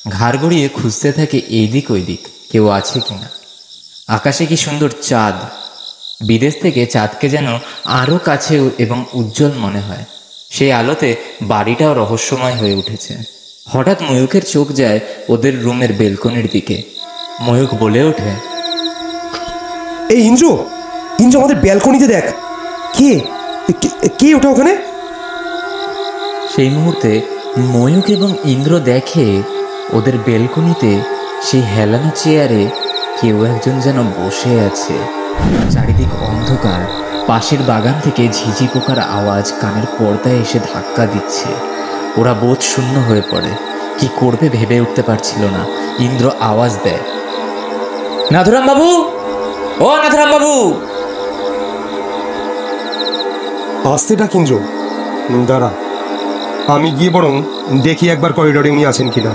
ঘাড় গড়িয়ে খুঁজতে থাকে এইদিক ওইদিক কেউ আছে কিনা। আকাশে কি সুন্দর চাঁদ! বিদেশ থেকে চাঁদকে যেন আরও কাছে এবং উজ্জ্বল মনে হয়। সেই আলোতে বাড়িটাও রহস্যময় হয়ে উঠেছে। হঠাৎ ময়ূকের চোখ যায় ওদের রুমের বেলকনির দিকে। ময়ূক বলে ওঠে, এই ইন্দ্র, ইন্দ্র আমাদের ব্যালকনিতে দেখ। কে কে ওটা ওখানে? সেই মুহূর্তে ময়ূক এবং ইন্দ্র দেখে ওদের বেলকনিতে সেই হেলানো চেয়ারে কেউ একজন যেন বসে আছে। চারিদিক অন্ধকার। পাশের বাগান থেকে ঝিঝি পোকার আওয়াজ কানের পর্দায় এসে ধাক্কা দিচ্ছে। ওরা বোধ শূন্য হয়ে পড়ে। কি করবে ভেবে উঠতে পারছিল না। ইন্দ্র আওয়াজ দেয়, নাথুরাম বাবু, ও নাথুরাম বাবু। আসতে ডাক ইন্দ্র, দাঁড়া, আমি গিয়ে বরং দেখি একবার করিডোরে উনি আছেন কিনা।